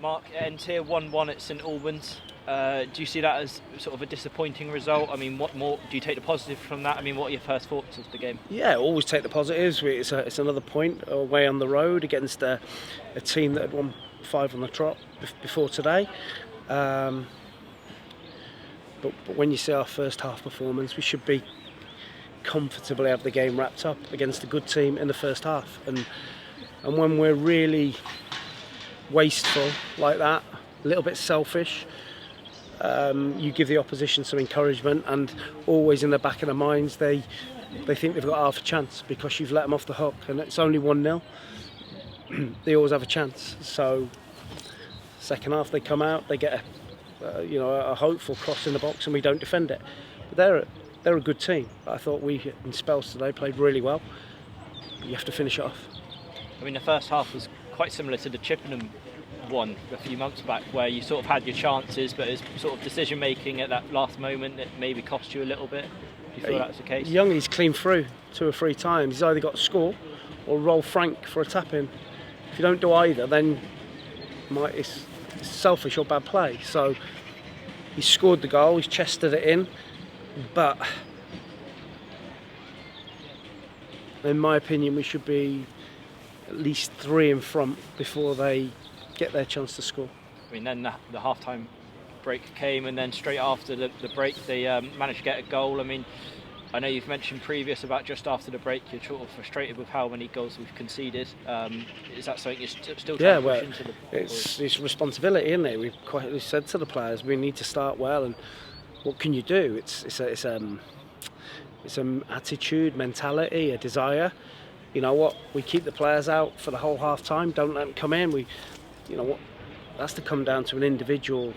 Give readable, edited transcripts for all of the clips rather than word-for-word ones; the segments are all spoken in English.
Mark, it ends here 1-1 at St Albans. Do you see that as sort of a disappointing result? I mean, what more do you take the positive from that? I mean, what are your first thoughts of the game? Yeah, always take the positives. It's another point away on the road against a team that had won 5 on the trot before today. But when you see our first half performance, we should be comfortably have the game wrapped up against a good team in the first half. And when we're really wasteful like that, a little bit selfish, you give the opposition some encouragement, and always in the back of their minds they think they've got half a chance because you've let them off the hook, and it's only 1-0. They always have a chance. So second half they come out, they get a hopeful cross in the box, and we don't defend it. But they're a good team. I thought we in spells today played really well. But you have to finish it off. I mean, the first half was quite similar to the Chippenham one a few months back, where you sort of had your chances, but it's sort of decision making at that last moment that maybe cost you a little bit. Do you feel that's the case? Youngie's clean through 2 or 3 times. He's either got to score or roll Frank for a tap in. If you don't do either, then it's selfish or bad play. So he's scored the goal, he's chested it in, but in my opinion we should be at least 3 in front before they get their chance to score. I mean, then the half-time break came, and then straight after the break they managed to get a goal. I mean, I know you've mentioned previous about just after the break you're sort of frustrated with how many goals we've conceded. Is that something you're still trying to push into the it's responsibility, isn't it? We've quietly said to the players we need to start well, and what can you do? It's an attitude, mentality, a desire. You know what? We keep the players out for the whole half time. Don't let them come in. That's to come down to an individual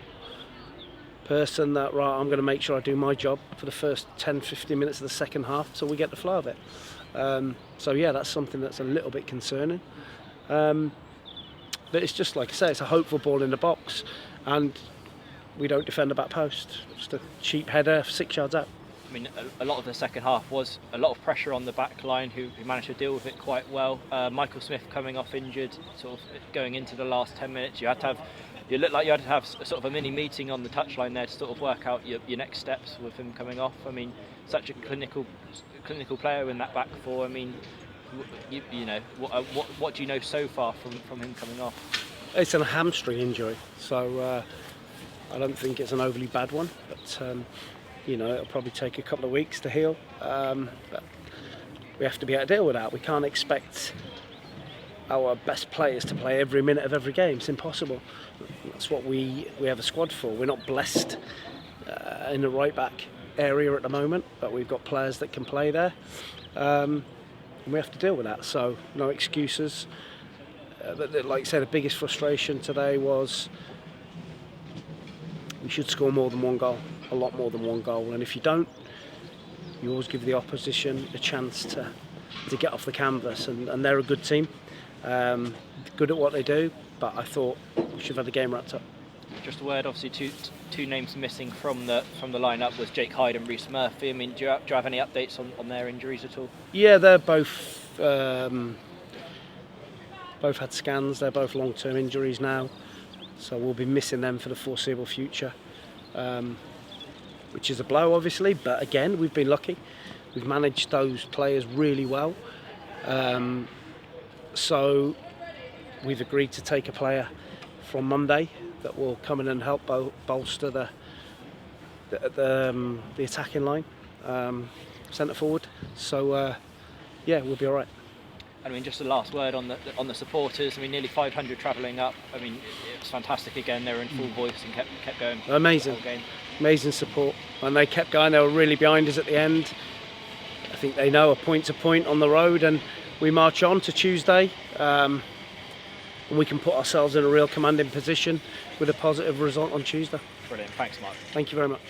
person that, right, I'm going to make sure I do my job for the first 10-15 minutes of the second half so we get the flow of it. So yeah, that's something that's a little bit concerning. But it's just like I say, it's a hopeful ball in the box, and we don't defend the back post. Just a cheap header 6 yards out. I mean, a lot of the second half was a lot of pressure on the back line, who managed to deal with it quite well. Michael Smith coming off injured, sort of going into the last 10 minutes. You looked like you had to have sort of a mini meeting on the touchline there to sort of work out your next steps with him coming off. I mean, such a clinical player in that back four. I mean, what do you know so far from him coming off? It's a hamstring injury, so I don't think it's an overly bad one, but it'll probably take a couple of weeks to heal. But we have to be able to deal with that. We can't expect our best players to play every minute of every game. It's impossible. That's what we have a squad for. We're not blessed in the right back area at the moment, but we've got players that can play there, and we have to deal with that. So no excuses. But like I said, the biggest frustration today was we should score more than 1 goal, a lot more than 1 goal, and if you don't, you always give the opposition a chance to get off the canvas, and they're a good team, good at what they do, but I thought we should have had the game wrapped up. Just a word, obviously two names missing from the lineup was Jake Hyde and Reece Murphy. I mean, do you have any updates on their injuries at all? Yeah, they're both had scans. They're both long-term injuries now, so we'll be missing them for the foreseeable future, which is a blow, obviously. But again, we've been lucky. We've managed those players really well. So we've agreed to take a player from Monday that will come in and help bolster the attacking line, centre forward. So we'll be all right. I mean, just the last word on the supporters. I mean, nearly 500 travelling up. I mean, it was fantastic again. They were in full voice and kept going. Amazing, the whole game. Amazing support, and they kept going. They were really behind us at the end. I think they know a point to point on the road, and we march on to Tuesday, and we can put ourselves in a real commanding position with a positive result on Tuesday. Brilliant. Thanks, Mark. Thank you very much.